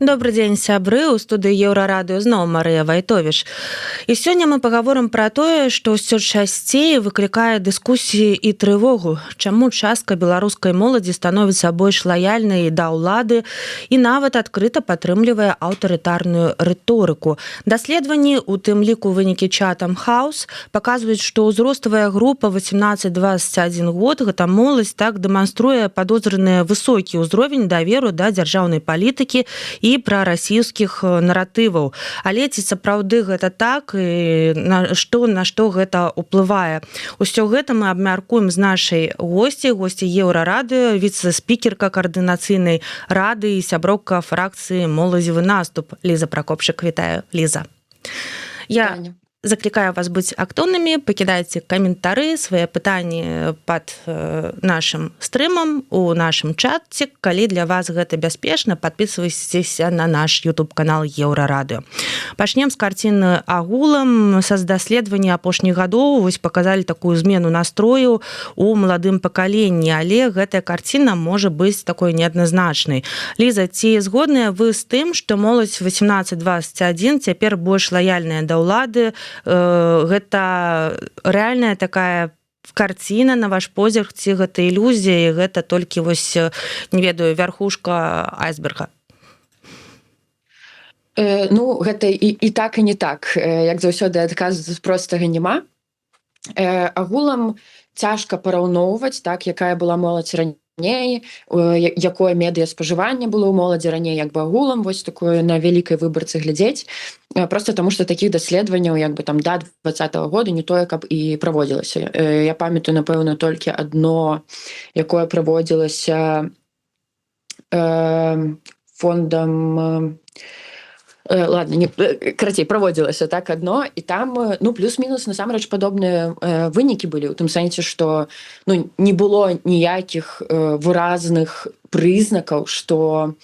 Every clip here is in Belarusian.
Добрый дзень, сябры, у студыі Еўрарадыё зноў Марыя Вайтовіч. І сёння мы пагаворым пра тое, што ўсё часцей выклікае дыскусіі і трывогу, чаму частка беларускай моладзі становіцца больш лаяльнай да ўлады і нават адкрыта падтрымлівае аўтарытарную рыторыку. Даследаванні, у тым ліку вынікі Chatham House, паказваюць, што ўзроставая група 18-21 год, гэта моладзь, так дэманструе падозраны высокі ўзровень даверу да дзяржаўнай палітыкі і прарасійскіх наратываў. Але ці сапраўды гэта так і на што гэта ўплывае? Усё гэта мы абмяркуем з нашай госці Еўрарадыё, віцэ-спікерка каардынацыйнай рады і сяброўка фракцыі «Моладзевы наступ» Ліза Пракопчык. Вітаю, Ліза. Я закликаю вас быть актыўнымі, пакідайце каментары, свае пытанні пад нашым стрымам у нашым чаце. Калі для вас гэта бяспечна, подписывайтеся на наш YouTube-канал Еўрарадыё. Пачнем з карціны агулам. Са даследавання апошніх гадоў вось паказалі такую змену настрою у маладым пакаленні, але гэтая карціна можа быць такой неадназначнай. Ліза, ці згодныя вы з тым, што моладзь 18-21 цяпер больш лаяльная да ўлады? Гэта рэальная такая карціна, на ваш позірк, ці гэта ілюзія, і гэта толькі вось, не ведаю, вярхушка айсберга? Ну, гэта і так, і не так. Як заўсёды адказу простага няма. Агулам цяжка параўноўваць, так, якая была моладзь раней, якое медыяспажыванне было ў моладзі раней, як бы агулам, вось такое на вялікай выбарцы глядзець. Просто таму, што такіх даследаванняў як бы там да 2020 года не тое, каб і праводзілася. Я памятаю, напэўна, толькі адно, якое праводзілася фондам... Ладно, карацей, праводзілася так адно, і там, ну, плюс-мінус, насамрэч, падобныя вынікі былі, у тым сэнсе, што ну, не было ніякіх выразных прызнакаў, што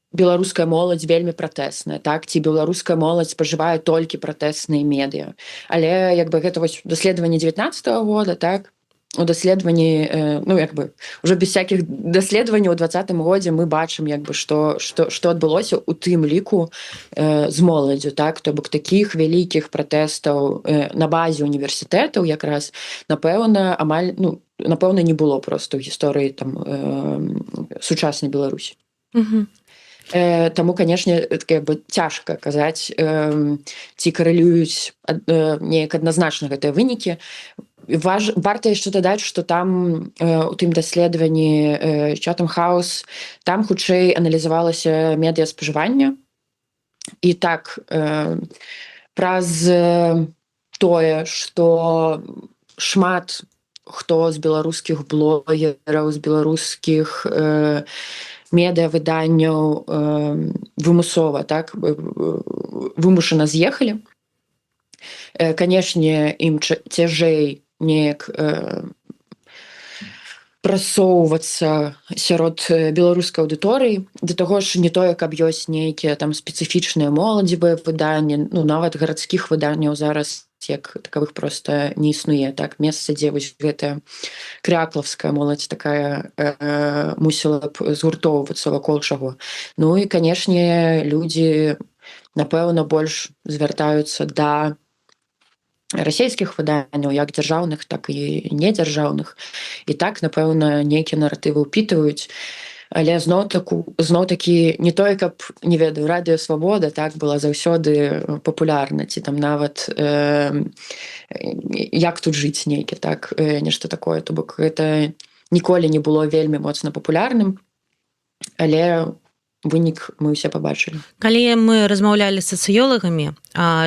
беларуская моладзь вельмі пратэсная, так, ці беларуская моладзь спажывае толькі пратэсныя медыа. Але, як бы, гэта вось даследаванне 19-го года, так, у даследаванні, ну, як бы, уже без всякіх даследаванняў у 20-м годзе мы бачым, як бы, што адбылося у тым ліку з моладзю, так, то бок такіх вялікіх пратэстаў на базе універсітэтаў якраз, напэўна, амаль, ну, напэўна, не было просто ў гісторыі там сучаснай Беларусі. Таму, канешне, як бы цяжка казаць, ці карэлююць неяк адназначна гэтыя вынікі. Варта яшчэ дадаць, што там у тым даследаванні Chatham House там хутчэй аналізавалася медыяспажыванне. І так, праз тое, што шмат хто з беларускіх блогераў, з беларускіх медыавыданняў вымусова, так, вымушана з'ехалі. Канешне, ім цяжэй неяк прасоўвацца сярод беларускай аўдыторыі. Да таго ж не тое, каб ёсць нейкія там спецыфічныя моладзевыя выданні, ну, нават гарадскіх выданняў зараз як такавых проста не існуе. Так, месца, дзе вось гэтая кряклаўская моладзь такая мусіла б згуртоўвацца вакол чаго. Ну і, канешне, людзі, напэўна, больш звяртаюцца да расійскіх выданняў, як дзяржаўных, так і недзяржаўных. І так, напэўна, нейкія наратывы ўпітваюць. Але зноў-такі не тое, каб, не ведаю, Радыё Свабода, так, была заўсёды папулярна, ці там нават як тут жыць нейкі, так, нешта такое. То бок гэта ніколі не было вельмі моцна папулярным, але вынік мы ўсе пабачылі. Калі мы размаўлялі з сацыёлагамі,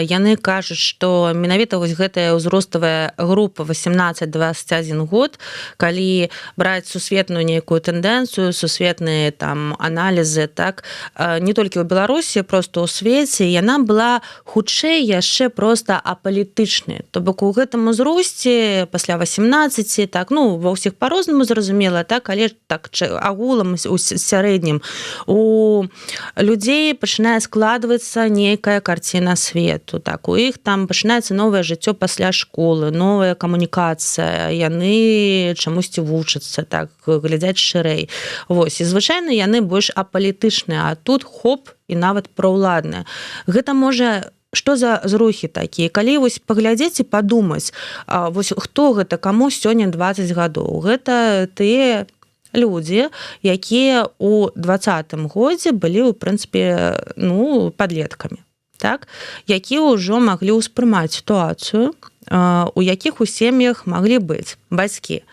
яны кажуць, што менавіта вось гэтая ўзроставая група 18-21 год, калі браць сусветную нейкую тэндэнцыю, сусветныя там аналізы, так, не толькі ў Беларусі, проста ў свеце, яна была хутчэй яшчэ проста апалітычнай. То бок у гэтым узросце пасля 18, так, ну, ва ўсіх па-рознаму зразумела, так, але так агулам у сярэднім у у людзей пачынае складвацца нейкая карціна свету, так, у іх там пачынаецца новае жыццё пасля школы, новая камунікацыя, яны чамусьці вучацца, так, глядзяць шырэй. Вось, і звычайна яны больш апалітычныя, а тут хоп, і нават праўладныя. Гэта можа што за зрухі такія, калі вось паглядзець і падумаць, вось хто гэта, каму сёння 20 гадоў, гэта тыя людзі, якія ў 20-м годзе былі, у прынцыпе, ну, падлеткамі, так, якія ўжо маглі ўспрымаць сітуацыю, у якіх у сем'ях маглі быць бацькі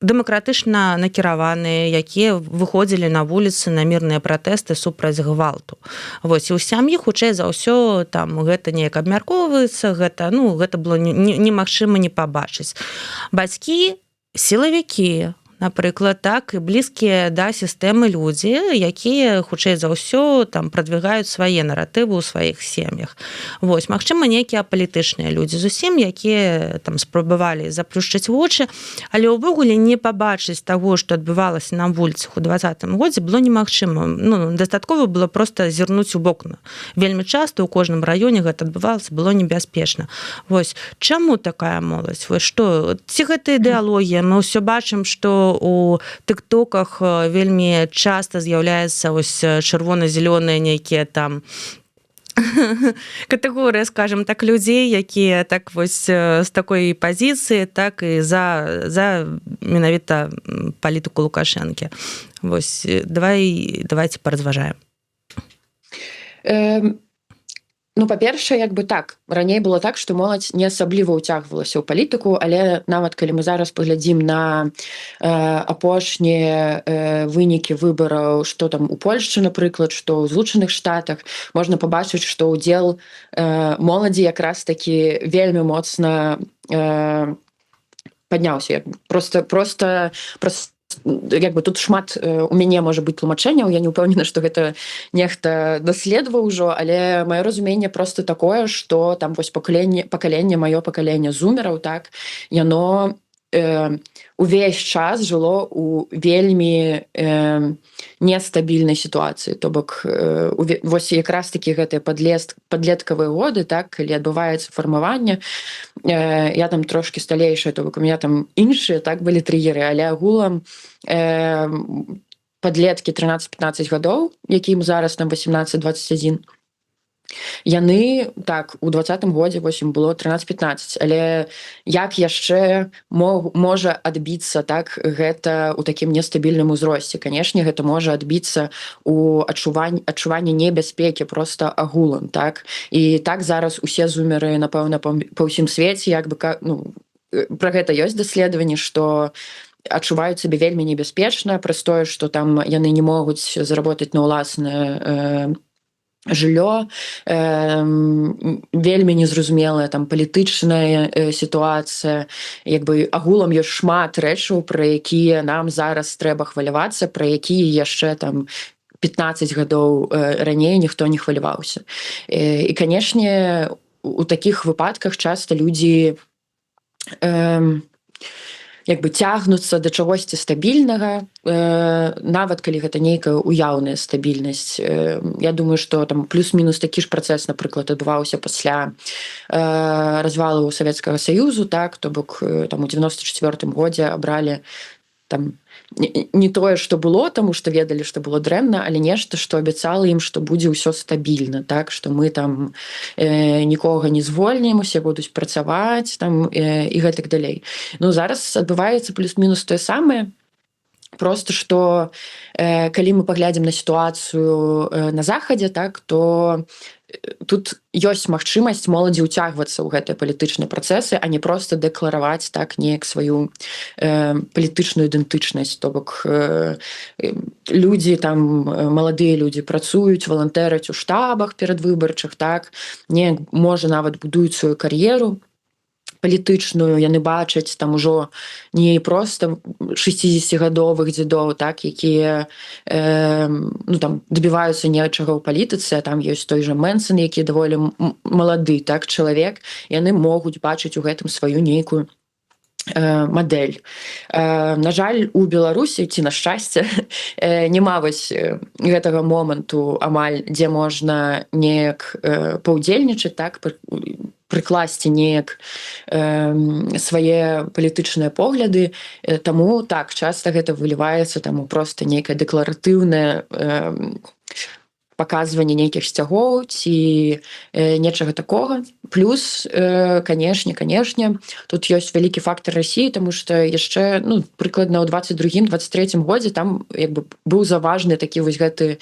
дэмакратычна накіраваныя, якія выходзілі на вуліцы на мірныя пратэсты супраць гвалту. Вось, і ў сям'і, хутчэй за ўсё, там, гэта неяк абмяркоўваецца, гэта, ну, гэта было немагчыма не пабачыць. Бацькі, сілавікі, напрыклад, так, і блізкія да сістэмы людзі, якія, хутчэй за ўсё, там, прадвігаюць свае наратывы ў сваіх сем'ях. Вось, магчыма, нейкія апалітычныя людзі зусім, якія там спрабавалі заплюшчыць вочы, але ўвогуле не пабачыць таго, што адбывалася на вуліцах у 20-м годзе, было немагчыма. Ну, дастаткова было проста зірнуць у вокна. Вельмі часта ў кожным раёне гэта адбывалася, было небяспечна. Вось, чаму такая моладзь? Вось, што, ці гэта ідэалогія? Мы ўсё бачым, што у тыктоках вельмі часта з'яўляецца ось чырвона-зялёныя нейкія там катэгорыя, скажем так, людзей, якія так вось з такой пазіцыі, так і за менавіта палітыку Лукашэнкі. Вось, давайте паразважаем. Ну, па-першае, як бы так, раней было так, што моладзь не асабліва ўцягвалася ў палітыку, але нават калі мы зараз паглядзім на апошнія вынікі выбараў, што там у Польшчы, напрыклад, што ў Злучаных Штатах, можна пабачыць, што ўдзел моладзі якраз такі вельмі моцна падняўся. Просто як бы тут шмат у мяне можа быць тлумачэнняў, я не ўпэўнена, што гэта нехта даследаваў ужо, але маё разуменне просто такое, што там вось маё пакаленне зумераў, так, яно увесь час жыло у вельмі нестабільнай сітуацыі. То бок, вось якраз такі гэтыя падлеткавыя годы, так, калі адбываецца фармаванне, я там трошкі сталейшая, то бок у меня там іншыя, так, былі трыгеры, але агулам падлеткі 13-15 гадоў, якім зараз там 18-21, яны, так, у 20-м годзе, вось, ім было 13-15, але як яшчэ можа адбіцца, так, гэта ў такім нестабільным узросце? Канешне, гэта можа адбіцца у адчуванні небяспекі проста агулам, так? І так зараз усе зумеры, напэўна, па ўсім свеце, як бы, ну, пра гэта ёсць даследаванні, што адчуваюць сабе вельмі небяспечна, праз тое, што там яны не могуць заработаць на ўласнае жыллё, вельмі незразумелая там палітычная сітуацыя, як бы агулам ёсць шмат рэчаў, пра якія нам зараз трэба хвалявацца, пра якія яшчэ там 15 гадоў раней ніхто не хваляваўся. І, канешне, у такіх выпадках часта людзі як бы цягнуцца да чагосьці стабільнага, нават калі гэта нейкая уяўная стабільнасць. Я думаю, што там плюс-мінус такі ж працэс, напрыклад, адбываўся пасля развалу Савецкага Саюзу, так, то бок там у 94-м годзе абралі там не тое, што было, таму што ведалі, што было дрэнна, але нешта, што абяцала ім, што будзе ўсё стабільна, так, што мы там нікога не звольнім, усе будуць працаваць там і гэтак далей. Ну, зараз адбываецца плюс-мінус тое самае, просто што калі мы паглядзім на сітуацыю на захадзе, так, то тут ёсць магчымасць моладзі ўцягвацца ў гэтыя палітычныя працэсы, а не проста дэклараваць, так, неяк сваю палітычную ідэнтычнасць. То бок людзі там, маладыя людзі працуюць, валантэраць у штабах перадвыбарчых, так, неяк можа нават будуюць сваю кар'еру палітычную, яны бачаць там ужо не проста 60-гадовых дзедоў, так, якія ну, там, дабіваюцца нечага ў палітыцы, а там ёсць той жа Мэнсон, які даволі малады, так, чалавек, яны могуць бачыць у гэтым сваю нейкую мадэль. На жаль, у Беларусі ці на шчасце няма вось гэтага моманту амаль, дзе можна неяк паўдзельнічаць, так, прыкласці неяк свае палітычныя погляды. Таму так, часта гэта выліваецца там у проста нейкае дэкларатыўнае паказванне нейкіх сцягоў ці нечага такога. Плюс, канешне, тут ёсць вялікі фактар Расіі, таму што яшчэ прыкладна ў 22-23 годзе там як бы быў заважны такі вось гэты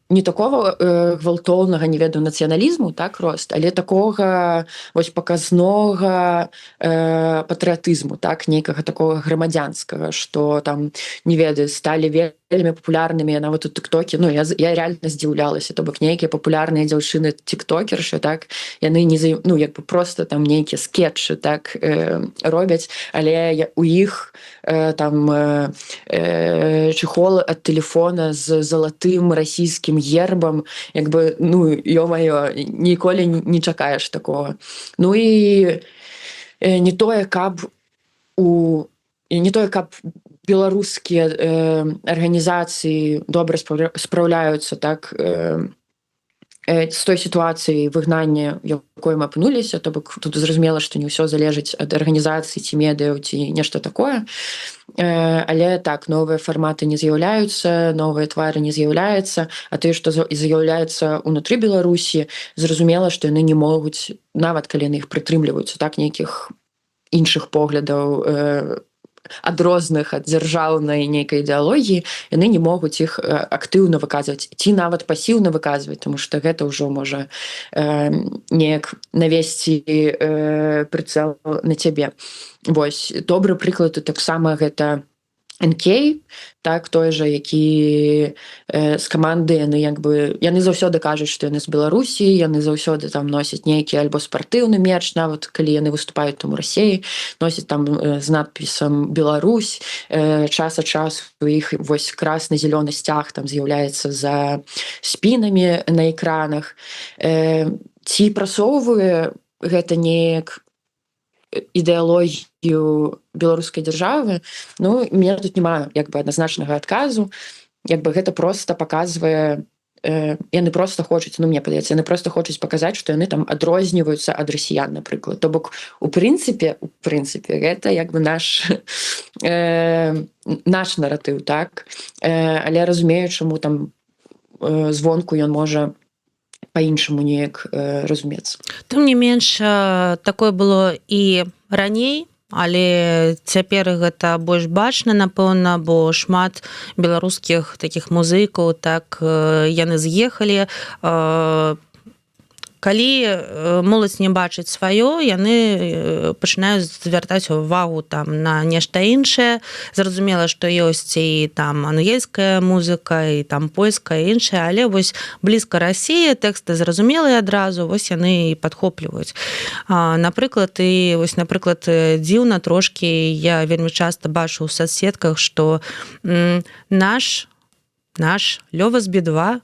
не такого гвалтоўнага, не ведаю, нацыяналізму, так, рост, але такога вось паказнога патрыятызму, так, нейкага такога грамадзянскага, што там, не ведаю, сталі вельмі папулярнымі нават у тыктоке. Я реально здзіўлялася, то бок нейкія папулярныя дзяўчыны тиктокершы, так, яны не як бы просто там нейкія скетчы, так, робяць, але у іх там чехол ад тэлефона з залатым расійскім гербам, як бы, ё-маё, ніколі не чакаеш такого. І не тое, каб беларускія арганізацыі добра спраўляюцца, так, з той сітуацыі выгнання, якой мы апынуліся, то бок тут зразумела, што не ўсё залежыць ад арганізацыі ці медыяў ці нешта такое. Але так, новыя фарматы не з'яўляюцца, новыя твары не з'яўляюцца, а тыя, што з'яўляюцца ўнутры Беларусі, зразумела, што яны не могуць, нават калі яны іх прытрымліваюцца, так, нейкіх іншых поглядаў ад розных, ад дзяржаўнай нейкай ідэалогіі, яны не могуць іх актыўна выказваць ці нават пасіўна выказваць, таму што гэта ўжо можа неяк навесці прыцэл на цябе. Вось, добры прыклад таксама гэта НК, так, той жа, які з каманды, яны заўсёды кажуць, што яны з Беларусі, яны заўсёды там носяць нейкі альбо спартыўны мерч, нават калі яны выступаюць там у Расіі, носяць там з надпісам «Беларусь», час ад часу у іх вось красна-зелёны сцяг там з'яўляецца за спінамі на экранах. Ці прасоўвае гэта неяк ідэалогію беларускай дзяржавы, мне тут няма як бы адназначнага адказу. Як бы гэта проста паказвае, яны проста хочуць, мне падаецца, яны проста хочуць паказаць, што яны там адрозніваюцца ад расіян, напрыклад. То бок у прынцыпе гэта як бы наш наратыў, так, але разумею, чаму там звонку ён можа па-іншаму неяк разумецца. Тым не менш, такое было і раней, але цяпер гэта больш бачна, напэўна, бо шмат беларускіх такіх музыкаў, так, яны з'ехалі. Калі моладзь не бачыць сваё, яны пачынаюць звяртаць увагу там на нешта іншае. Зразумела, што ёсць і там ангельская музыка, і там польская, і іншая, але вось блізка Расія, тэксты зразумелыя адразу, вось яны і падхопліваюць. Напрыклад, дзіўна трошкі, я вельмі часта бачу ў соцсетках, што наш Лёва з Би-2,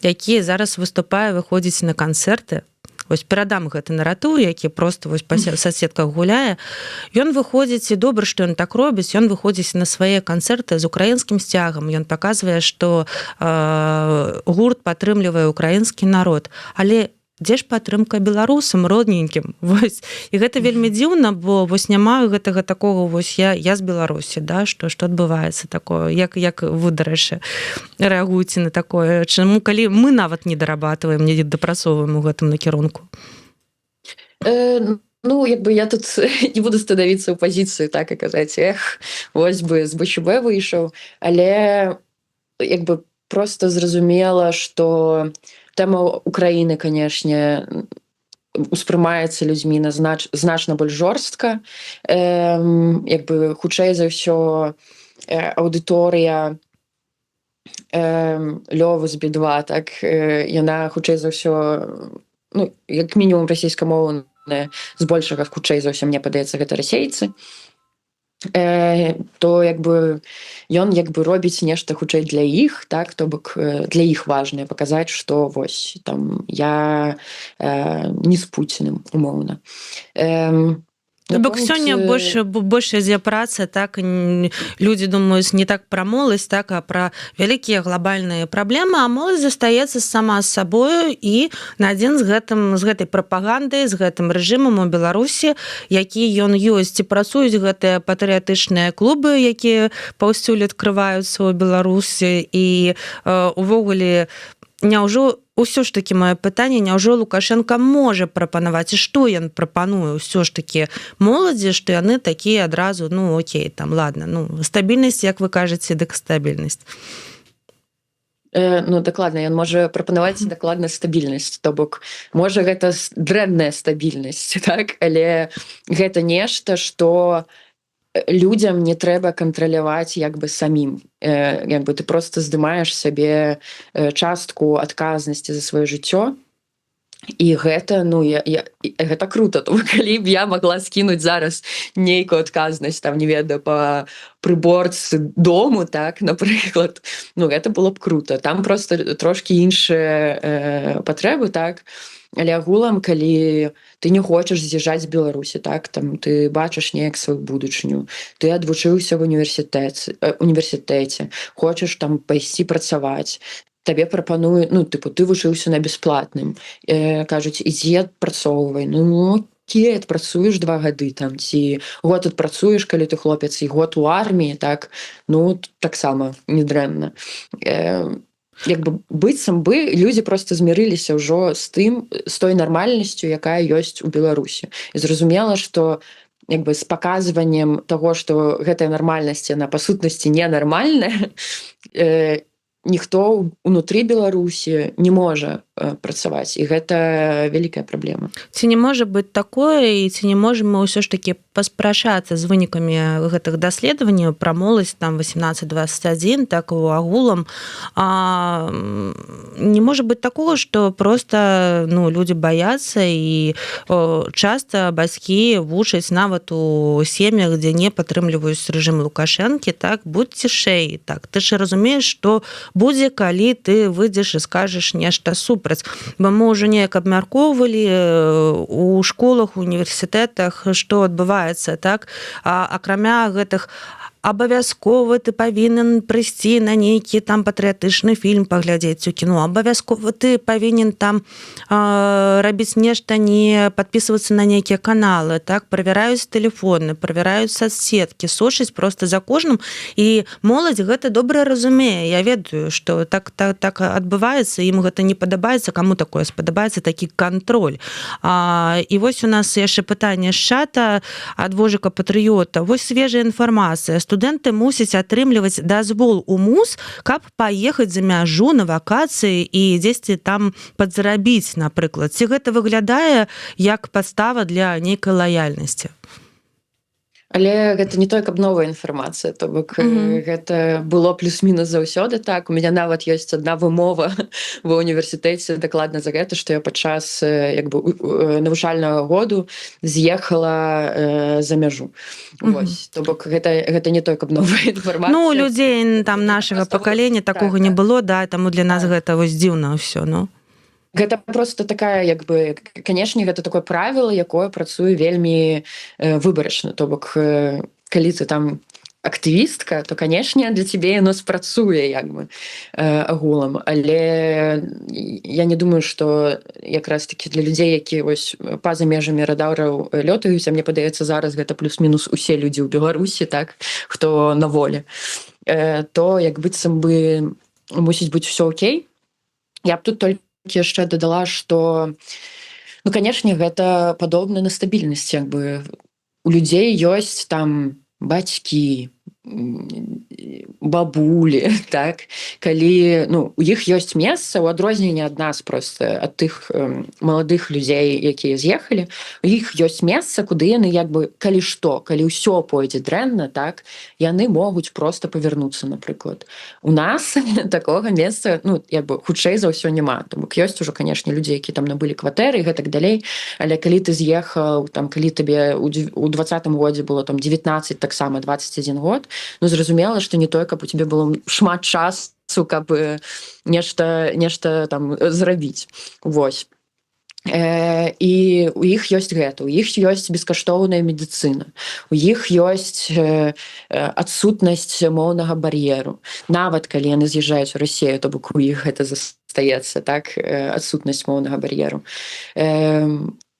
які зараз выступае, выходзіць на канцэрты. Вось перадам гэты наратыў, які проста вось па соцсетках гуляе. Ён выходзіць, і добра, што ён так робіць, ён выходзіць на свае канцэрты з украінскім сцягам. Ён паказвае, што гурт падтрымлівае украінскі народ. Але дзе ж падтрымка беларусам родненькім? Вось. І гэта вельмі дзіўна, бо вось няма гэтага такога, вось я з Беларусі, да, што адбываецца такое, як вы, дарэчы, рэагуеце на такое? Чаму, калі мы нават не дарабатываем, не дапрацоўваем у гэтым накірунку? Я тут не буду становіцца ў пазіцыю, так, і казаць, вось бы з БЧБ выйшаў, але як бы проста зразумела, што тэма Украіны, канешне, успрымаецца людзьмі значна больш жорстка. Як бы хутчэй за ўсё аўдыторыя Лёвы з Би-2, так, яна хутчэй за ўсё, як мінімум расійскамоўная, збольшага хутчэй за ўсё, мне падаецца, гэта расейцы. То як бы ён як бы робіць нешта хутчэй для іх, так, то бок для іх важна паказаць, што вось там я не з Пуціним, умоўна. То бок сёння больш ідзе праца, так людзі думаюць не так пра моладзь, так, а пра вялікія глобальныя праблемы, а моладзь застаецца сама з сабою і на адзін з гэтай прапагандай, з гэтым рэжымам у Беларусі, які ён ёсць. Ці працуюць гэтыя патрыятычныя клубы, якія паўсюль адкрываюцца ў Беларусі, і увогуле няўжо ўсё ж такі маё пытанне, няўжо Лукашенко можа прапанаваць, і што ён прапануе ўсё ж такі моладзі, што яны такія адразу, ну окей, там ладно, ну стабільнасць, як вы кажаце, дык стабільнасць. Ну дакладна, ён можа прапанаваць дакладна стабільнасць, то бок можа гэта дрэнная стабільнасць, так, але гэта нешта, што людзям не трэба кантраляваць як бы самім. Як бы ты просто здымаеш сабе частку адказнасці за сваё жыццё, і гэта, ну, гэта круто, то калі б я магла скінуць зараз нейкую адказнасць, там, не ведаю, па прыборцы дому, так, напрыклад, ну, гэта было б круто. Там просто трошкі іншыя патрэбы, так, але агулам, калі ты не хочаш з'язджаць з Беларусі, так, там, ты бачыш неяк сваю будучыню, ты адвучыўся в універсітэце, хочаш там пайсці працаваць, табе прапануюць, ну, тыпу, ты вучыўся на бясплатным, кажуць, ідзі адпрацоўвай, ну, окей, адпрацуеш 2 гады, там, ці год адпрацуеш, калі ты хлопец, і год у арміі, так, ну, таксама недрэнна. Як бы быццам бы людзі проста змірыліся ўжо з тым, з той нармальнасцю, якая ёсць у Беларусі. І зразумела, што як бы з паказваннем таго, што гэтая нармальнасць, яна па сутнасці ненармальная, ніхто ўнутры Беларусі не можа працаваць, і гэта вялікая праблема. Ці не можа быць такое, і ці не можам мы ўсё ж такі паспрачацца з вынікамі гэтых даследаванняў пра моладзь там 18-21, так у агулам, не можа быць такога, што проста, ну, людзі баяцца, і часта бацькі вучаць нават у сем'ях, дзе не падтрымліваюць рэжым Лукашэнкі, так, будь цішэй, так, ты ж разумееш, што будзе, калі ты выйдзеш і скажаш нешта супраць. Бо мы ўжо неяк абмяркоўвалі у школах, у універсітэтах, што адбываецца, так? Акрамя гэтых абавязкова ты павінен прыйсці на нейкі там патрыятычны фільм паглядзець у кіно, абавязкова ты павінен там рабіць нешта, не падпісвацца на нейкія каналы, так, правяраюць тэлефоны, правяраюць соцсеткі, сочыць проста за кожным, і моладзь гэта добра разумее. Я ведаю, што так адбываецца, ім гэта не падабаецца, каму такое спадабаецца, такі кантроль. І вось у нас яшчэ пытанне з чата ад Вожыка Патрыёта. Вось свежая інфармацыя. Студэнты мусяць атрымліваць дазвол у МУЗ, каб паехаць за мяжу на вакацыі і дзесьці там падзарабіць, напрыклад. Ці гэта выглядае як падстава для нейкай лаяльнасці? Але гэта не той, каб новая інфармацыя, то бок гэта было плюс-мінус заўсёды так. У мяне нават ёсць адна вымова ва ўніверсітэце дакладна за гэта, што я падчас як бы навучальнага году з'ехала за мяжу. Вось, то бок гэта не той, каб новая інфармацыя. Ну, людзей там нашага пакалення такога не было, да, таму для нас гэта вось дзіўна ўсё, ну. Гэта просто такая, як бы, канешне, гэта такое правіла, якое працуе вельмі выбарачна. То бок, калі ты там актывістка, то, канешне, для цябе яно спрацуе, як бы, агулам. Але я не думаю, што якраз-такі для людзей, якія вось па-за межамі радараў лётаюць, а мне падаецца, зараз гэта плюс-мінус усе людзі ў Беларусі, так, хто на волі, то, як быццам бы, мусіць быць усё окей. Я б тут толькі яшчэ дадала, што, ну, канешне, гэта падобна на стабільнасць, як бы, у людзей ёсць там бацькі, бабулі, так, калі, ну, у іх ёсць месца, у адрозненне ад нас проста, ад тых маладых людзей, якія з'ехалі, у іх ёсць месца, куды яны, як бы, калі што, калі ўсё пойдзе дрэнна, так, яны могуць проста павярнуцца, напрыклад. У нас такога месца, ну, як бы, хутчэй за ўсё няма. То бок ёсць ужо, канешне, людзі, якія там набылі кватэры і гэтак далей, але калі ты з'ехаў, там, калі табе у 20-м годзе было там 19, таксама 21 год, ну, зразумела, што не той, каб у цябе было шмат часу, каб нешта там зрабіць. Вось. І у іх ёсць гэта, у іх ёсць бескаштоўная медыцына, у іх ёсць адсутнасць моўнага бар'еру. Нават калі яны з'язджаюць у Расію, то бок у іх гэта застаецца, так, адсутнасць моўнага бар'еру.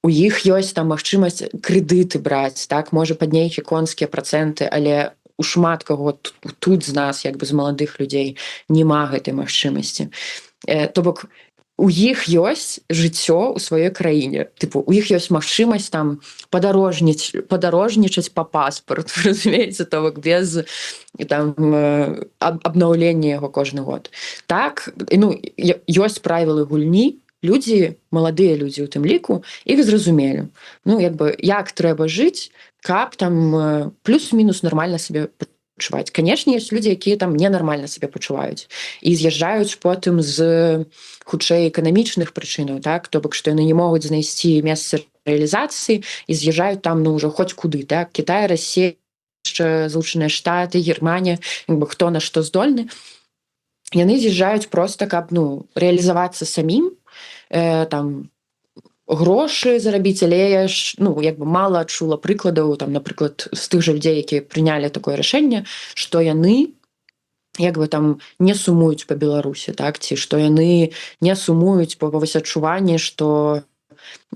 У іх ёсць там магчымасць крэдыты браць, так, можа пад нейкія конскія працэнты, але у шмат каго тут з нас, як бы з маладых людзей, няма гэтай магчымасці. То бок у іх ёсць жыццё ў сваёй краіне. Тыпу, у іх ёсць магчымасць там падарожнічаць па паспарту, разумееце, то бок без там абнаўлення яго кожны год. Так, ну, ёсць правілы гульні, людзі, маладыя людзі ў тым ліку, іх зразумелі. Ну, як бы, як трэба жыць, каб там плюс-мінус нармальна сабе пачуваць. Канешне, ёсць людзі, якія там ненармальна сабе пачуваюць і з'язджаюць потым з хутчэй эканамічных прычынаў, так, то бок, што яны не могуць знайсці месца рэалізацыі і з'язджаюць там, ну, ўжо хоць куды, так, Кітай, Расія, Злучаныя Штаты, Германія, як бы, хто на што здольны. Яны з'язджаюць проста, каб, ну, рэалізавацца самім, там, грошы зарабіць, але я ж, ну, як бы мала адчула прыкладаў, там, напрыклад, з тых жа людзей, якія прынялі такое рашэнне, што яны як бы там не сумуюць па Беларусі, так, ці што яны не сумуюць па вось адчуванні, што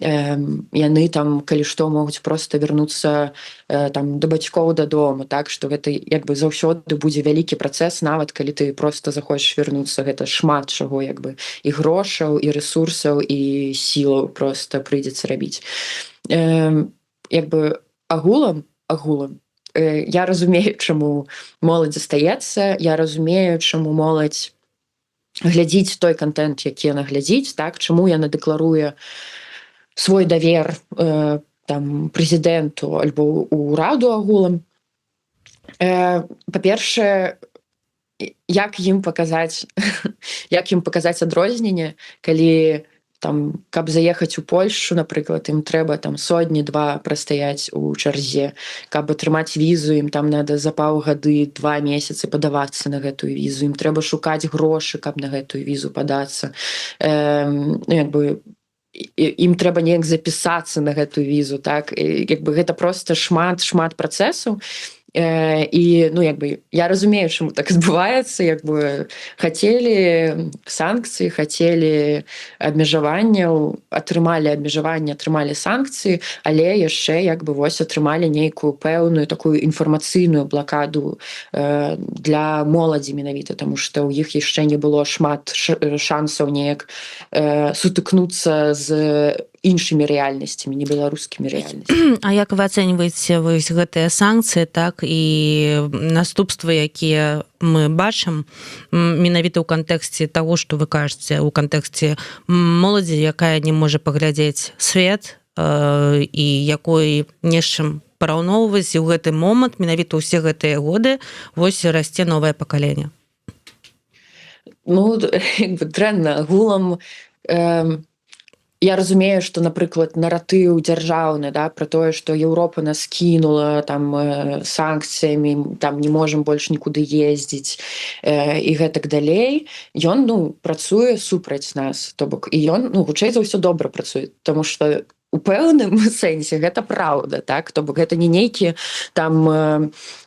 яны там, калі што, могуць проста вярнуцца там да бацькоў дадому, так, што гэта як бы заўсёды будзе вялікі працэс, нават калі ты проста захочаш вярнуцца, гэта шмат чаго, як бы, і грошаў, і рэсурсаў, і сілаў проста прыйдзецца рабіць. Як бы агулам, я разумею, чаму моладзь застаецца, я разумею, чаму моладзь глядзіць той контент, які яна глядзіць, так, чаму яна дэкларуе свой давер там прэзідэнту альбо ўраду агулам. Па-першае, як ім паказаць адрозненне, калі там, каб заехаць у Польшчу, напрыклад, ім трэба там сотні-два прастаяць у чарзе, каб атрымаць візу, ім там надо за паўгады, 2 месяцы падавацца на гэтую візу, ім трэба шукаць грошы, каб на гэтую візу падацца. Ну, як бы, ім трэба неяк запісацца на гэтую візу, так, і, як бы, гэта проста шмат працэсаў. І, ну, як бы, я разумею, чаму так адбываецца, як бы, хацелі санкцыі, хацелі абмежаванняў, атрымалі абмежаванне, атрымалі санкцыі, але яшчэ, як бы, вось атрымалі нейкую пэўную такую інфармацыйную блакаду для моладзі менавіта, таму што ў іх яшчэ не было шмат шансаў неяк сутыкнуцца з іншымі рэальнасцямі, не беларускімі рэальнасцямі. А як вы ацэньваеце вось гэтыя санкцыі, так, і наступствы, якія мы бачым менавіта ў кантэксце таго, што вы кажаце, у кантэксце моладзі, якая не можа паглядзець свет і якой не з чым параўноўваць, і ў гэты момант, менавіта ўсе гэтыя годы, вось расце новае пакаленне? Ну, як бы дрэнна, агулам я разумею, што, напрыклад, наратыў дзяржаўны, да, пра тое, што Еўропа нас кінула там санкцыямі, там не можам больш нікуды ездзіць і гэтак далей, ён, ну, працуе супраць нас, то бок, і ён, ну, хутчэй за ўсё добра працуе, таму што у пэўным сэнсе гэта праўда, так, то бок гэта не нейкія там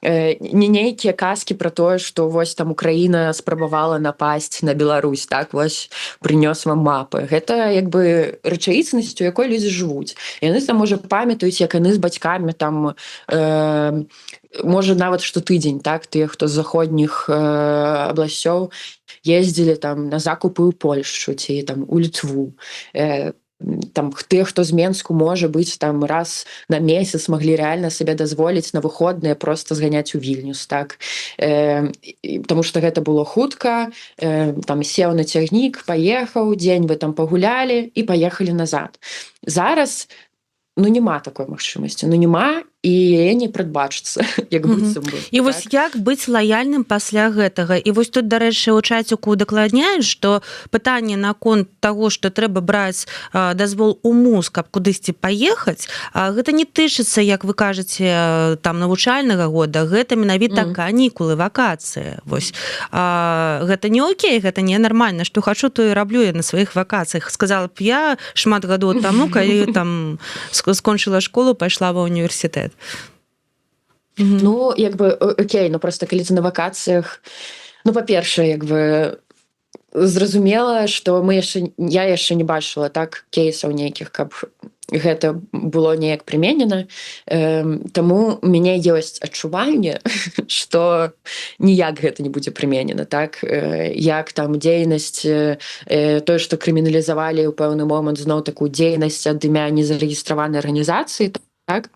не нейкія казкі пра тое, што вось там Украіна спрабавала напасць на Беларусь, так, вось прынёс вам мапы. Гэта як бы рэчаіснасць, у якой людзі жывуць. Яны там, можа, памятаюць, як яны з бацькамі там можа, нават штотыдзень, так, тыя, хто з заходніх абласцёў ездзілі там на закупы ў Польшчу ці там у Літву. Там тыя, хто з Менску, можа быць, там раз на месяц маглі рэальна сабе дазволіць на выходныя проста зганяць у Вільнюс, так. Таму што гэта было хутка, там сеў на цягнік, паехаў, дзень вы там пагулялі і паехалі назад. Зараз, ну, няма такой магчымасці, ну, няма, і не прадбачыцца як быццам бы. І вось як быць лаяльным пасля гэтага? І вось тут, дарэчы, у чаціку дакладняюць, што пытанне наконт таго, што трэба браць дазвол у МУЗ, каб кудысьці паехаць, гэта не тычыцца, як вы кажаце, там навучальнага года, гэта менавіта канікулы, вакацыі. Вось. Гэта не окей, гэта не нармальна, што хачу, то і раблю я на сваіх вакацыях. Сказала б я шмат гадоў таму, калі там скончыла школу, пайшла ва універсітэт. Ну, як бы, окей, ну просто калі ты на вакацыях, ну, па-першае, як бы, зразумела, што я яшчэ не бачыла так кейсаў нейкіх, каб гэта было неяк прыменена, таму у мяне ёсць адчуванне, што ніяк гэта не будзе прыменена, так, як там дзейнасць, тое, што крыміналізавалі ў пэўны момант зноў такую дзейнасць ад імя незарэгістраванай арганізацыі, так,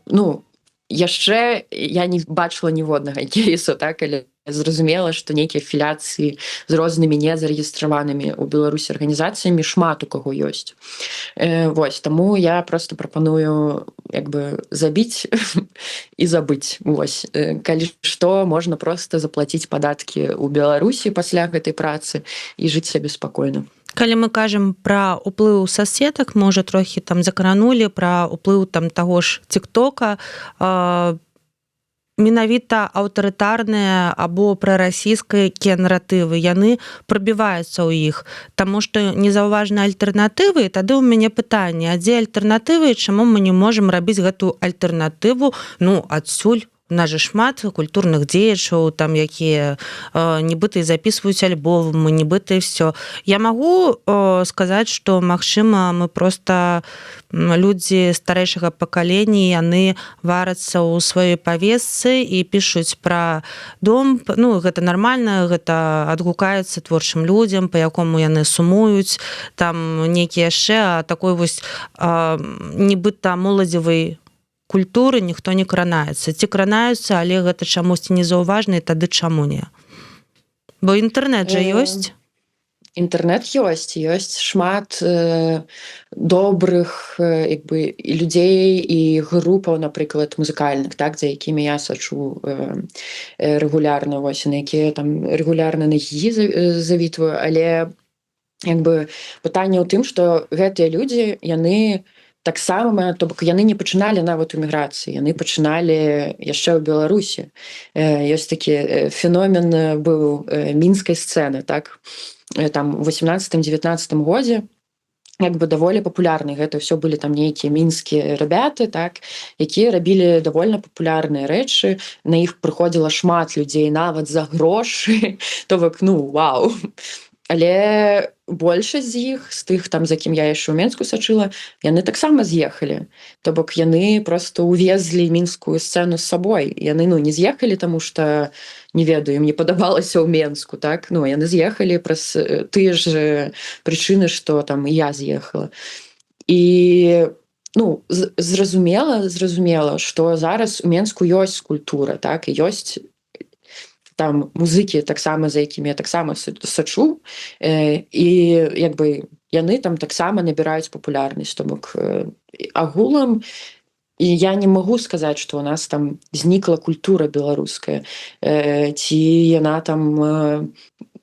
ну, яшчэ я не бачыла ніводнага кейсу, так, але зразумела, што нейкія афіліяцыі з рознымі незарэгістраванымі ў Беларусі арганізацыямі шмат у каго ёсць. Вось, таму я просто прапаную як бы забіць і забыць. Вось, калі што, можна просто заплаціць падаткі ў Беларусі пасля гэтай працы і жыць сабе спакойна. Калі мы кажам пра ўплыў сасветак, можа, трохі там закранулі пра ўплыў там таго ж тиктока, менавіта аўтарытарныя або прарасійскія наратывы, яны прабіваюцца ў іх, таму што незаўважна альтэрнатывы, тады ў мяне пытанне, а дзе альтэрнатывы, чаму мы не можам рабіць гэту альтэрнатыву, ну, адсюль. У нас же шмат культурных дзеячаў, там, якія нібыта і записваюць альбомы, нібыта і все. Я магу сказаць, што, магчыма, мы проста людзі старэйшага пакалення, яны варацца ў сваёй павесцы і пішуць пра дом. Ну, гэта нармальна, гэта адгукаецца творчым людзям, па якому яны сумуюць, там нейкі яшчэ, а такой вось нібыта моладзевай культуры ніхто не кранаецца. Ці кранаюцца, але гэта чамусьці незаўважна, і тады чаму не? Бо інтэрнэт жа ёсць? Інтэрнэт ёсць шмат добрых як бы, і людзей, і групаў, напрыклад, музыкальных, так, за якімі я сачу рэгулярна, вось, на якія там рэгулярна на гігі завітваю, але як бы, пытанне ў тым, што гэтыя людзі, яны таксама, то бок яны не пачыналі нават у міграцыі, яны пачыналі яшчэ ў Беларусі. Ёсць такі феномен быў мінскай сцэны, так, там у 18-19 годзе, як бы даволі папулярны. Гэта ўсё былі там нейкія мінскія рабяты, так, якія рабілі даволі папулярныя рэчы, на іх прыходзіла шмат людзей нават за грошы, то бок, ну, вау. Але большасць з іх, з тых, там, за кім я яшчэ ў Менску сачыла, яны таксама з'ехалі. То бок яны проста увезлі мінскую сцэну з сабой. Яны, ну, не з'ехалі, таму што, не ведаю, ім не падабалася ў Менску, так? Ну, яны з'ехалі праз тыя ж прычыны, што там і я з'ехала. І, ну, зразумела, што зараз у Менску ёсць культура, так, і ёсць там музыкі таксама, за якімі я таксама сачу, і як бы яны там таксама набіраюць папулярнасць. То бок агулам, і я не магу сказаць, што у нас там знікла культура беларуская, ці яна там,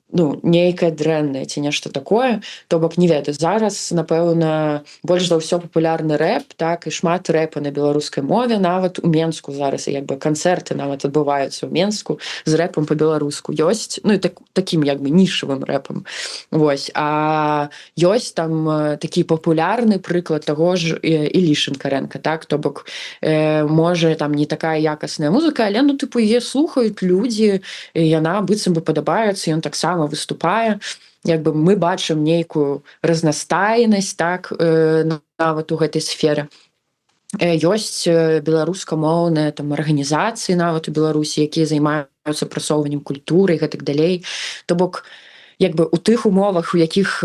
ну, нейкая дрэнная, ці нешта такое. То бок, не ведаю, зараз, напэўна, больш за ўсё папулярны рэп, так, і шмат рэпа на беларускай мове, нават у Менску зараз, як бы канцэрты нават адбываюцца ў Менску з рэпам па-беларуску. Ёсць, ну, і такім, як бы, нішавым рэпам. Вось, а ёсць там такі папулярны прыклад таго ж Іллі Шинкаренка, так, то бок, можа, там не такая якасная музыка, але, ну, тыпу, яе слухаюць людзі, і яна быццам бы падабаецца, ён таксама выступае, як бы мы бачым нейкую разнастайнасць, так, нават у гэтай сферы. Ёсць беларускамоўныя там арганізацыі нават у Беларусі, якія займаюцца прасоўваннем культуры і гэтак далей. То бок, як бы у тых умовах, у якіх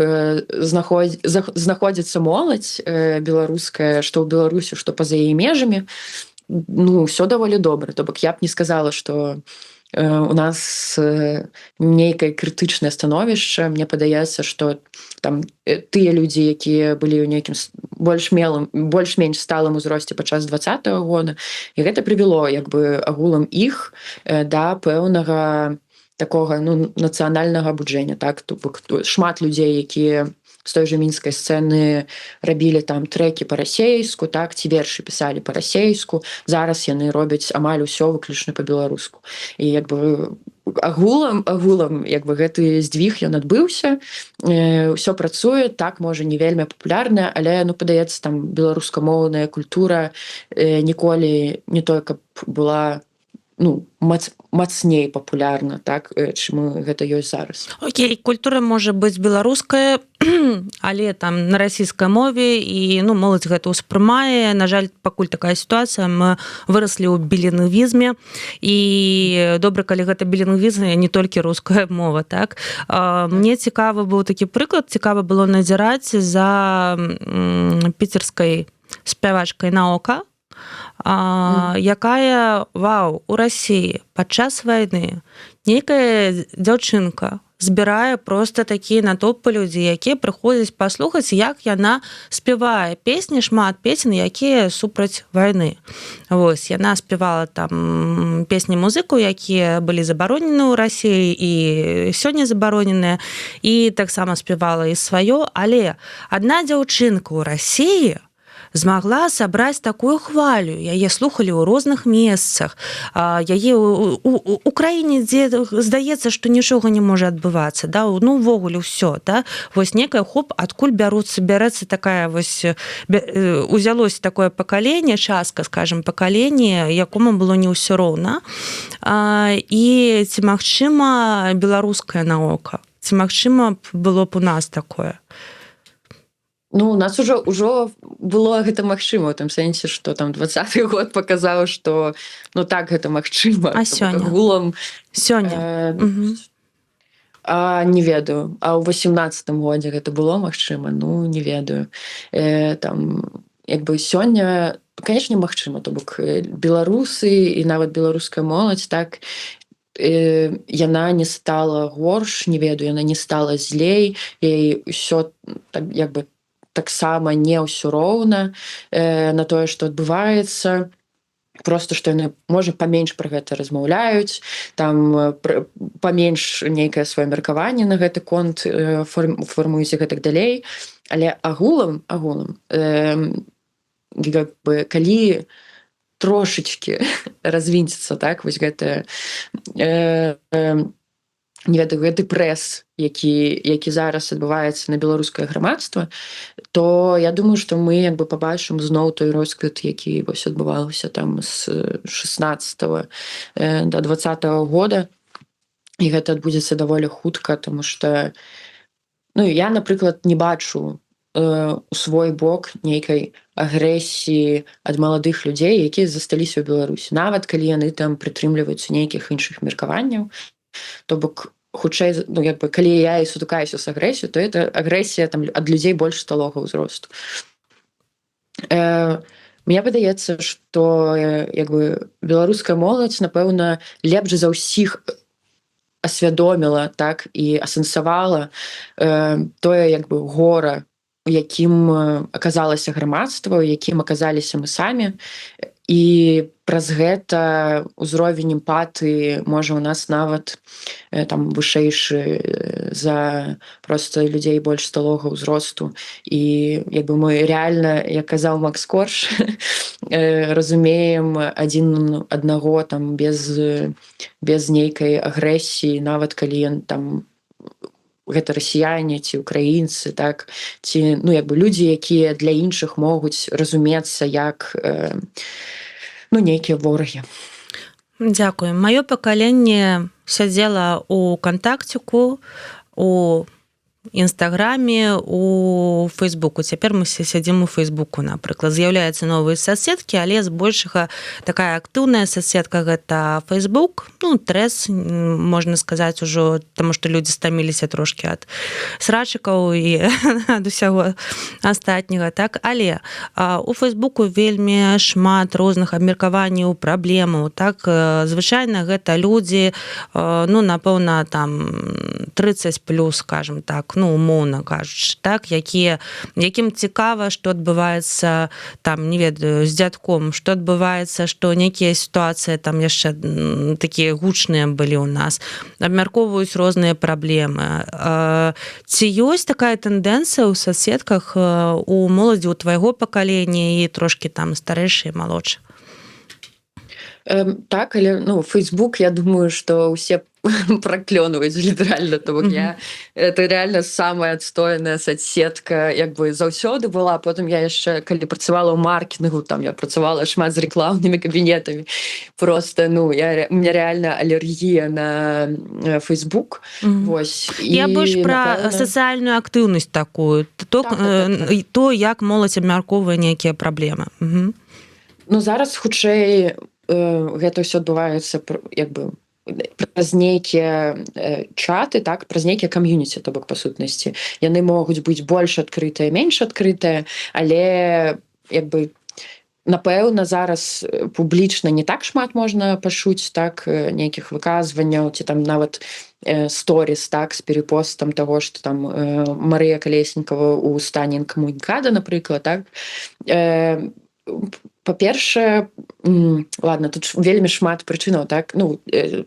знаходзіцца моладзь беларуская, што ў Беларусі, што па-за яе межамі, ну, ўсё даволі добра. То бок, я б не сказала, што у нас нейкае крытычнае становішча. Мне падаецца, што там тыя людзі, якія былі ў нейкім больш-менш сталым узросце падчас 20-го года, і гэта прывяло як бы агулам іх да пэўнага такога нацыянальнага абуджэння, так, шмат людзей, якія з той жа мінскай сцэны рабілі там трэкі па-расейску, так, ці вершы пісалі па-расейску, зараз яны робяць амаль усё выключна па-беларуску. І як бы агулам як бы гэты здвиг ён адбыўся, ўсё працуе, так, можа не вельмі папулярна, але падаецца, там беларускамоўная культура ніколі не той, каб была мацней папулярна, так, чым гэта ёсць зараз. Окей, культура можа быць беларуская, але там на расійскай мове, і моладзь гэта ўспрымае. На жаль, пакуль такая сітуацыя, мы выраслі ў білінгвізме, і добра, калі гэта білінгвізм, не толькі руская мова, так. Мне цікавы быў такі прыклад, цікава было назіраць за піцерскай спявачкай Наока, якая, у Расіі падчас вайны нейкая дзяўчынка збірае проста такія натоўпы людзей, якія прыходзяць паслухаць, як яна спявае песні, шмат песен, якія супраць вайны. Вось, яна спявала там песні музыкаў, якія былі забаронены ў Расіі і сёння забароненыя, і таксама спявала і сваё, але адна дзяўчынка ў Расіі змагла сабраць такую хвалю. Яе слухалі ў розных месцах. Яе ў краіне, дзе здаецца, што нічога не можа адбывацца, да, увогуле ўсё, да. Вось некая адкуль бярэцца такая вось, узялося такое пакаленне, частка, скажем, пакаленне, якому было не ўсё роўна. І ці магчыма беларуская Наока? Ці магчыма было б у нас такое? У нас ўжо было гэта магчыма, у тым сэнсе, што там 20-й год паказаў, што так, гэта магчыма. А сёння? Агулам Сёння? Не ведаю. А ў 18-м годзе гэта было магчыма? Не ведаю. Там, як бы сёння, канечне, магчыма, то бок беларусы і нават беларуская моладзь, так, яна не стала горш, не ведаю, яна не стала злей, і ўсё як бы таксама не ўсё роўна на тое, што адбываецца. Просто што яны, можа, паменш пра гэта размаўляюць, там паменш нейкае сваё меркаванне на гэты конт фармуюць і гэтак далей. Але агулам, калі трошачкі развінціцца, так, вось гэта не ведаю, гэты прэс, які зараз адбываецца на беларускае грамадства, то я думаю, што мы як бы пабачым зноў той росквіт, які вось адбываўся там з 16-го да 20-го года, і гэта адбудзецца даволі хутка, тому што я, напрыклад, не бачу у свой бок нейкай агрэсіі ад маладых людзей, якія засталіся ў Беларусі, нават калі яны там прытрымліваюцца нейкіх іншых меркаванняў. То бок, хутчэй, як бы, калі я і сутыкаюся з агрэсіяй, то это агрэсія там ад людзей больш сталога ўзросту. Мне падаецца, што як бы беларуская моладзь, напэўна, лепш за ўсіх асвядоміла, так, і асэнсавала тое, як бы, гора, у якім аказалася грамадства, у якім аказаліся мы самі, і праз гэта ўзровень эмпатыі можа ў нас нават там вышэйшы за проста людзей больш сталога ўзросту. І як бы мы рэальна, як казаў Макс Корж, разумеем адзін аднаго там без нейкай агрэсіі, нават калі ён там гэта расіяне ці ўкраінцы, так, ці як бы людзі, якія для іншых могуць разумецца як нейкія ворагі. Дзякую. Маё пакаленне сядзела ў кантакціку, у Інстаграме, у Фейсбуку. Цяпер мы сядзім у Фейсбуку, напрыклад. З'яўляюцца новыя соцсеткі, але збольшага такая актыўная соцсетка гэта Фейсбук, ну, Трэс, можна сказаць ужо, таму што людзі стаміліся трошкі ад срачыкаў і ад усяго астатняга, так? Але у Фейсбуку вельмі шмат розных абмеркаванняў, праблемаў, так? Звычайна гэта людзі, ну, напэўна, там 30 плюс, скажем так, ну, умоўна кажучы, так, якім цікава, што адбываецца там, не ведаю, з дзядком, што адбываецца, што нейкія сітуацыі там яшчэ такія гучныя былі ў нас, абмяркоўваюць розныя праблемы. Ці ёсць такая тэндэнцыя ў соцсетках у моладзі, у твайго пакалення і трошкі там старэйшыя, малодшыя? Так, але, ну, Facebook, я думаю, что все проклёнваюць літаральна, то бок это реально самая адстойная соцсетка, як бы заўсёды была. Потым я яшчэ, калі працавала ў маркетингу, там я працавала шмат з рэкламнымі кабінетамі. Просто, ну, у меня реально аллергія на Facebook. Вось. Я больш пра сацыяльную актыўнасць такую, то, як моладзь абмяркоўвае нейкія праблемы. Ну, зараз хутчэй гэта ўсё адбываецца як бы праз нейкія чаты, так, праз нейкія кам'юніці, то бок па сутнасці. Яны могуць быць больш адкрытыя, менш адкрытыя, але як бы напэўна зараз публічна не так шмат можна пачуць, так, нейкіх выказванняў ці там нават сторіс, так, з перепостам таго, што там Марыя Калеснікова ў стане інкамунікада, напрыклад, так. Па-першае, ладно, тут вельмі шмат прычынаў, так, ну,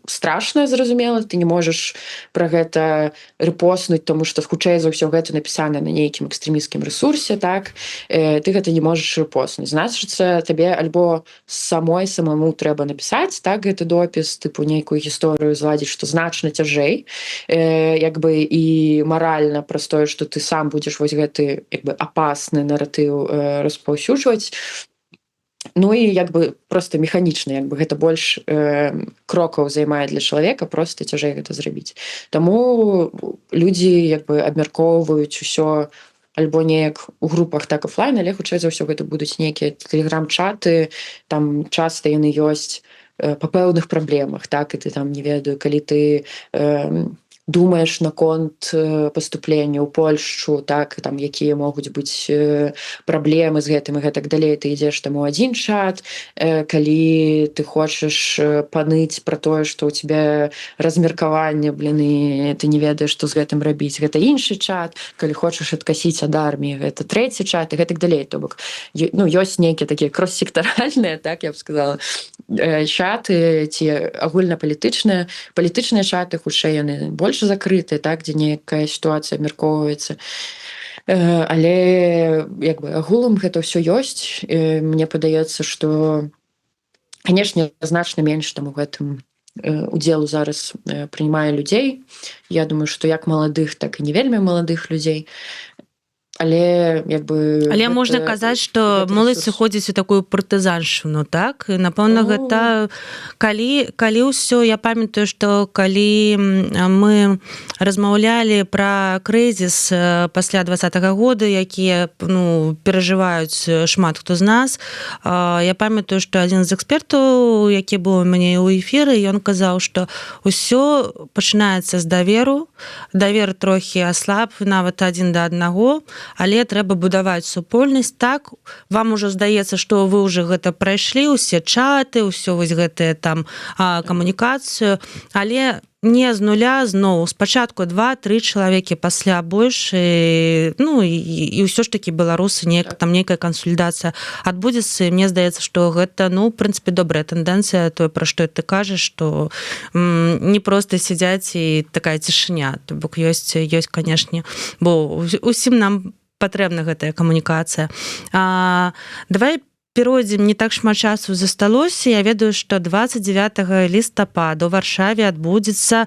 страшна, зразумела, ты не можаш пра гэта рэпостнуць, тому што хутчэй за ўсё гэта напісана на нейкім экстрэмісцкім рэсурсе, так, ты гэта не можаш рэпостнуць. Значыцца, табе альбо самому трэба напісаць, так, гэты допіс, тыпу нейкую гісторыю зладзіць, што значна цяжэй, як бы і маральна праз тое, што ты сам будзеш вось гэты, як бы, апасны наратыў распаўсюджваць. Ну і як бы просто механічна, як бы гэта больш крокаў займае для чалавека, просто цяжэй гэта зрабіць. Таму людзі як бы абмяркоўваюць усё альбо неяк у групах, так, офлайн, але хутчэй за ўсё гэта будуць нейкія тэлеграм-чаты, там часта яны ёсць па пэўных праблемах, так, і ты там, не ведаю, калі ты думаеш наконт паступлення ў Польшчу, так, там, якія могуць быць праблемы з гэтым і гэтак далей, ты ідзеш там у адзін чат, калі ты хочаш паныць пра тое, што ў цябе размеркаванне, і ты не ведаеш, што з гэтым рабіць, гэта іншы чат, калі хочаш адкасіць ад арміі, гэта трэці чат і гэтак далей, то бок, ну, ёсць нейкія такія кросс-сектаральныя, так, я б сказала, чаты ці агульнапалітычныя чаты, хутчэй яны больш закрытыя, так, дзе нейкая сітуацыя абмяркоўваецца. Але як бы агулам гэта ўсё ёсць. Мне падаецца, што, канешне, значна менш там у гэтым удзелу зараз прынимае людзей. Я думаю, што як маладых, так і не вельмі маладых людзей. Але як бы але можна казаць, што моладзь сыходзіць у такую партызаншчыну, так, і напэўна гэта калі ўсё, я памятаю, што калі мы размаўлялі пра крызіс пасля 20-го года, якія, ну, перажываюць шмат хто з нас, я памятаю, што адзін з экспертаў, які быў у мяне ў эфіры, ён казаў, што ўсё пачынаецца з даверу, давер трохі аслаб, нават адзін да аднаго, але трэба будаваць супольнасць, так, вам ужо здаецца, што вы ўжо гэта прайшлі, усе чаты, ўсё вось гэтае там камунікацыю, але не з нуля, зноў, спачатку 2-3 чалавекі, пасля больш, ну, і ўсё ж такі беларусы, там нейкая кансалідацыя адбудзецца, і мне здаецца, што гэта, ну, в прынцыпе, добрая тэндэнцыя, тое, пра што ты кажаш, што не проста сядзяць і такая цішыня, то бок ёсць, канешне, бо усім нам патрэбна гэтая камунікацыя. Давай перайдзем, не так шмат часу засталося. Я ведаю, што 29 лістапада ў Варшаве адбудзецца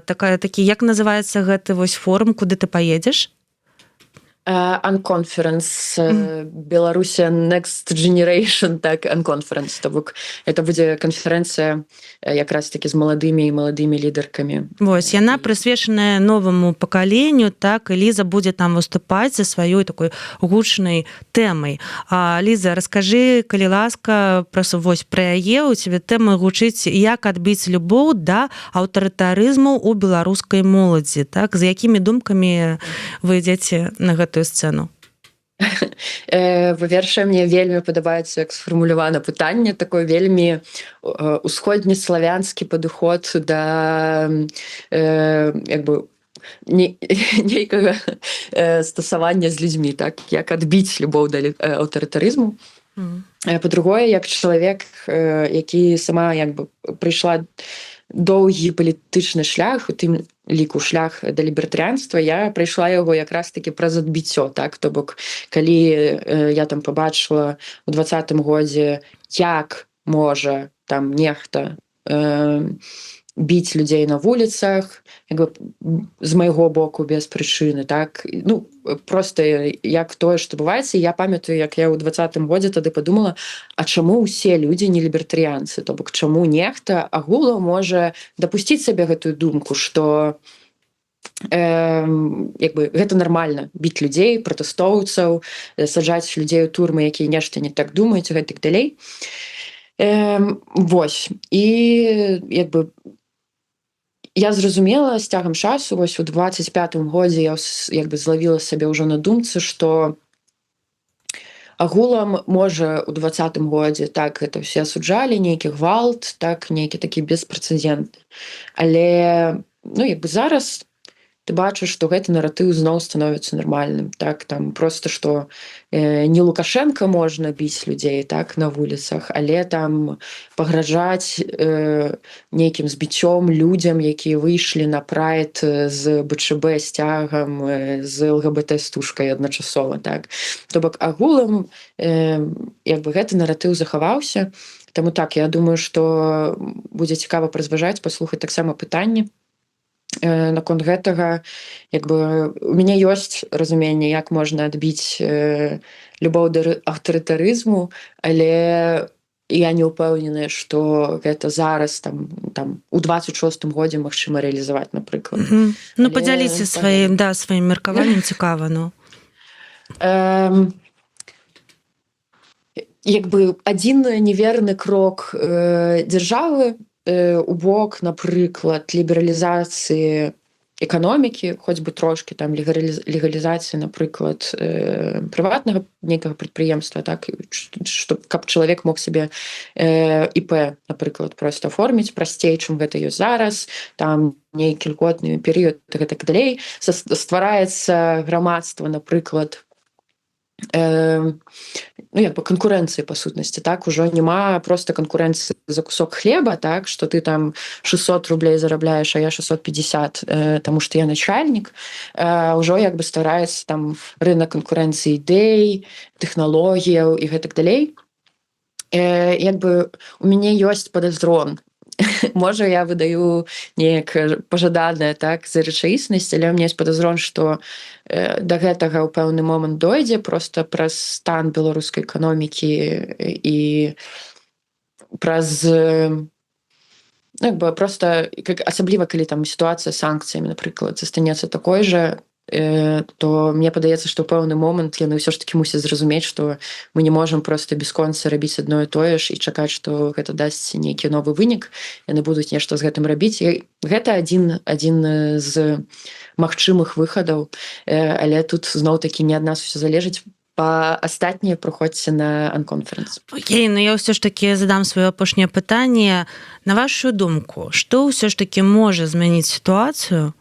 такі, як называецца гэты вось форум, куды ты паедзеш? Unconference, Беларусія Next Generation, так, Unconference. То бок, это будзе канферэнцыя якраз такі з маладымі і маладымі лідаркамі. Вось, яна прысвечаная новаму пакаленню, так, і Ліза будзе там выступаць за сваёй такой гучнай тэмай. Ліза, раскажы, калі ласка, вось пра яе, у цябе тэма гучыць «Як адбіць любоў да аўтарытарызму ў беларускай моладзі», так, з якімі думкамі вы ідзеце на гэтую сцэну? Па-першае, мне вельмі падабаецца, як сфармулявана пытанне, такое вельмі усходнеславянскі падыход да як бы нейкага стасавання з людзьмі, так, як адбіць любоў да аўтарытарызму. Па-другое, як чалавек, які сама як бы прыйшла доўгі палітычны шлях, у тым ліку шлях да лібертарыянства, я прайшла яго якраз такі праз адбіццё, так, то бок, калі я там пабачыла ў 20-м годзе, як можа там нехта біць людзей на вуліцах, як бы з майго боку без прычыны, так, ну, просто як тое, што адбываецца. Я памятаю, як я ў 20-м годзе тады падумала, а чаму ўсе людзі не лібертарыянцы, то бок чаму нехта агулам можа дапусціць сабе гэтую думку, што як бы гэта нармальна, біць людзей, пратэстоўцаў, саджаць людзей у турмы, якія нешта не так думаюць, і гэтак далей. Вось, і як бы я зразумела з цягам часу, вось у 25-м годзе я як бы злавіла сабе ўжо на думцы, што агулам можа у 20-м годзе так гэта ўсе асуджалі, нейкі гвалт, так, нейкі такі беспрэцэдэнтны. Але, ну, як бы зараз ты бачыш, што гэты наратыў зноў становіцца нармальным, так, там проста, што не Лукашенка можна біць людзей, так, на вуліцах, але там пагражаць нейкім збіццём людзям, якія выйшлі на прайд з БЧБ сцягам, з ЛГБТ-стужкай адначасова, так. То бок агулам як бы гэты наратыў захаваўся, таму так, я думаю, што будзе цікава паразважаць, паслухаць таксама пытанні наконт гэтага. Як бы у мяне ёсць разуменне, як можна адбіць любоў да аўтарытарызму, але я не ўпэўненая, што гэта зараз там у 26-м годзе магчыма рэалізаваць, напрыклад. Ну, падзяліся сваім меркаваннем, цікава, ну. Як бы адзін неверны крок дзяржавы у бок, напрыклад, лібералізацыі эканомікі, хоць бы трошкі там легалізацыі, напрыклад, прыватнага нейкага прадпрыемства, так, каб чалавек мог сабе ІП, напрыклад, проста аформіць прасцей, чым гэта ёсць зараз, там нейкі льготны перыяд і гэтак далей. Ствараецца грамадства, напрыклад, ну, як бы канкурэнцыі па сутнасці, так, ужо няма проста канкурэнцыі за кусок хлеба, так, што ты там 600 рублей зарабляеш, а я 650, таму што я начальнік. Ужо як бы ствараецца там рынак канкурэнцыі ідэй, тэхналогіяў і гэтак далей. Як бы у мяне ёсць падазрон. Можа, я выдаю неяк пажаданае, так, за рэчаіснасць, але у мяне ёсць падазрон, што да гэтага ў пэўны момант дойдзе проста праз стан беларускай эканомікі і праз, ну, як бы проста, асабліва калі там сітуацыя з санкцыямі, напрыклад, застанецца такой жа, то мне падаецца, што ў пэўны момант яны ўсё ж такі мусяць зразумець, што мы не можам проста бясконца рабіць адно і тое ж і чакаць, што гэта дасць нейкі новы вынік, яны будуць нешта з гэтым рабіць. І гэта адзін з магчымых выхадаў, але тут зноў-такі не ад нас усё залежыць. Па астатнія прыходзьце на Unconference. Окей, ну я ўсё ж такі задам сваё апошняе пытанне. На вашу думку, што ўсё ж такі можа змяніць сітуацыю?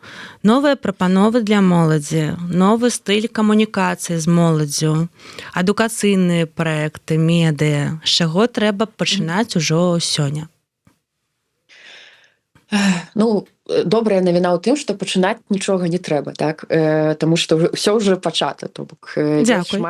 Новыя прапановы для моладзі, новы стыль камунікацыі з моладдзю, адукацыйныя праекты, медыа. З чаго трэба пачынаць ужо сёння? Ну, добрая навіна ў тым, што пачынаць нічога не трэба, так? Таму што ўсё ўжо пачата. То бок ёсць Дзякуй.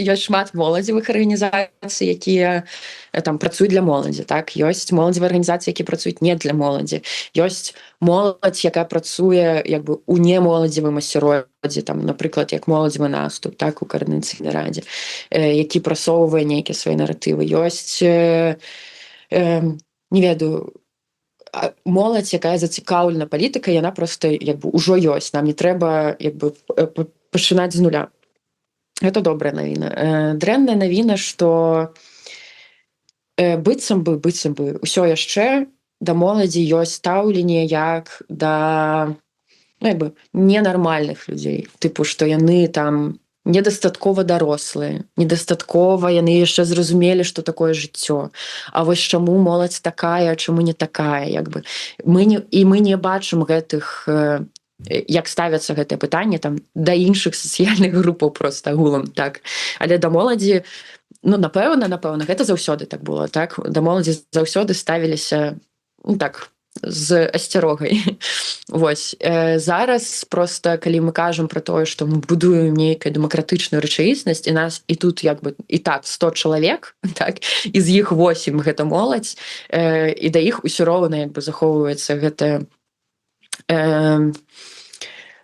ёсць шмат моладзевых арганізацый, якія там працуюць для моладзі, так? Ёсць моладзевыя арганізацыі, якія працуюць не для моладзі. Ёсць моладзь, якая працуе як бы ў немоладзевым асяроддзі, там, напрыклад, як моладзевы наступ, так, у каардынацыйнай радзе, які прасоўвае нейкія свае наратывы. Ёсць, не ведаю, моладзь, якая зацікаўлена палітыкай, яна проста як бы ўжо ёсць. Нам не трэба як бы пачынаць з нуля. Гэта добрая навіна. Дрэнная навіна, што быццам бы ўсё яшчэ да моладзі ёсць стаўленне як да, ну, як бы ненармальных людзей. Тыпу, што яны там недастаткова дарослыя, недастаткова яны яшчэ зразумелі, што такое жыццё. А вось чаму моладзь такая, чаму не такая, як бы. Мы не бачым гэтых, як ставяцца гэтае пытанне там да іншых сацыяльных групаў проста агулам, так. Але да моладзі, ну, напэўна, гэта заўсёды так было, так. Да моладзі заўсёды ставіліся, ну, так, з асцярогай. Вось. Зараз проста, калі мы кажам пра тое, што мы будуем нейкую дэмакратычную рэчаіснасць, і нас і тут як бы і так 100 чалавек, так, і з іх 8 гэта моладзь, і да іх усё роўна як бы захоўваецца гэта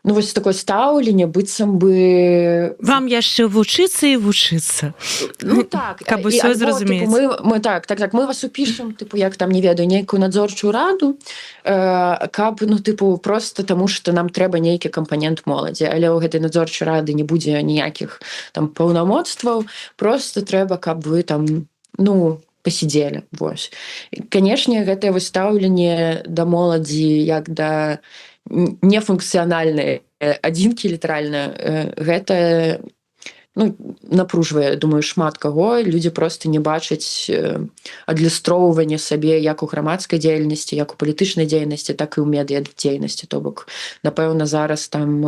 ну, вось такое стаўленне, быццам бы... Вам яшчэ вучыцца і вучыцца. Ну, так. Каб усё зразумець. Мы мы вас упішам, тыпу, як там, не ведаю, нейкую надзорчую раду, каб, ну, тыпу, просто таму, што нам трэба нейкі кампанент моладзі, але ў гэтай надзорчай рады не будзе ніякіх там паўнамоцтваў, просто трэба, каб вы там, ну, пасидзелі, вось. Канешне, гэтае выстаўленне да моладзі як да нефункцыянальнай адзінкі літаральна, гэта, ну, напружвае, думаю, шмат каго. Людзі проста не бачаць адлюстроўвання сабе як у грамадскай дзейнасці, як у палітычнай дзейнасці, так і ў медыядзейнасці. То бок, напэўна, зараз там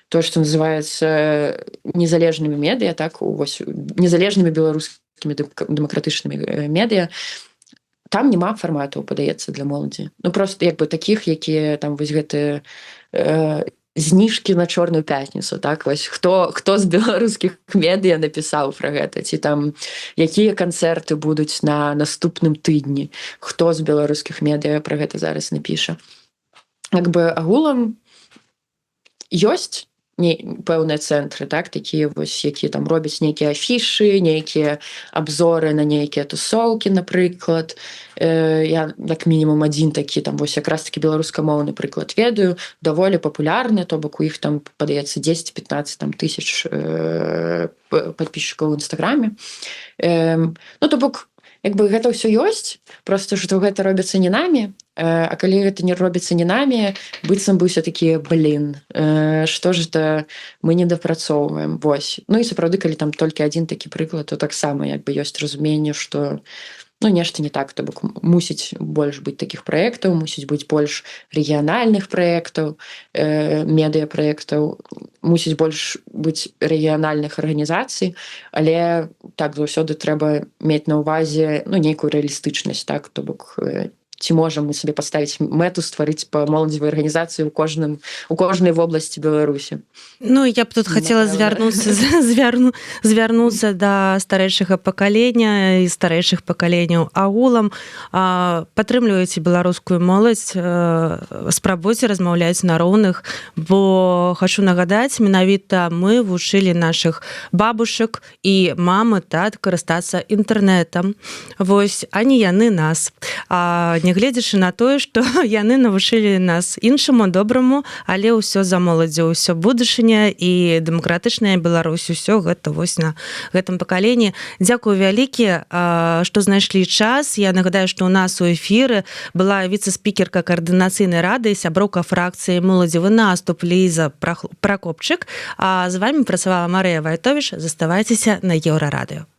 тое, што называецца незалежнымі медыа, так, вось, незалежнымі беларускімі дэмакратычнымі медыа, там няма фарматаў, падаецца, для моладзі. Ну, просто як бы такіх, якія там вось гэтыя зніжкі на чорную пятніцу, так, вось, хто з беларускіх медыа напісаў пра гэта, ці там якія канцэрты будуць на наступным тыдні, хто з беларускіх медыа пра гэта зараз напіша. Як бы агулам ёсць пэўныя цэнтры, так, такія вось, якія там робяць нейкія афішы, нейкія абзоры на нейкія тусоўкі, напрыклад. Я як мінімум адзін такі, там вось якраз такі беларускамоўны прыклад ведаю, даволі папулярны, то бок у іх там, падаецца, 10-15 тысяч падписчикаў ў інстаграме. Ну, то бок, як бы гэта ўсё ёсць, просто што гэта робіцца не намі, а калі гэта не робіцца не намі, быццам бы ўсё такі, што ж это мы не дапрацоўваем, вось. Ну і сапраўды, калі там толькі адзін такі прыклад, то таксама як бы ёсць разуменне, што ну, нешта не так, то бок мусіць больш быць такіх праектаў, мусіць быць больш рэгіянальных праектаў, медыапраектаў, мусіць больш быць рэгіянальных арганізацый, але так заўсёды трэба мець на ўвазе, ну, нейкую рэалістычнасць, так, то бок ці можам мы сабе паставіць мэту стварыць па моладзевай арганізацыі у кожнай вобласці Беларусі. Ну, я б тут хацела звярнуцца да старэйшага пакалення і старэйшых пакаленняў агулам. Падтрымлівайце беларускую моладзь, спрабуйце размаўляць на роўных, бо хачу нагадаць, менавіта мы вучылі нашых бабушак і мамы, тат карыстацца інтэрнэтам. Вось, а не яны нас. Нягледзячы на тое, што яны навучылі нас іншаму, добраму, але ўсё за моладзю, ўсё будучыня і дэмакратычная Беларусь, усё гэта вось на гэтым пакаленні. Дзякую вялікі, што знайшлі час. Я нагадаю, што ў нас у эфіры была віцэ-спікерка каардынацыйнай рады, сяброўка фракцыі «Моладзевы наступ» Ліза Пракопчык. А з вамі працавала Марыя Вайтовіч. Заставайцеся на Еўрарадыё.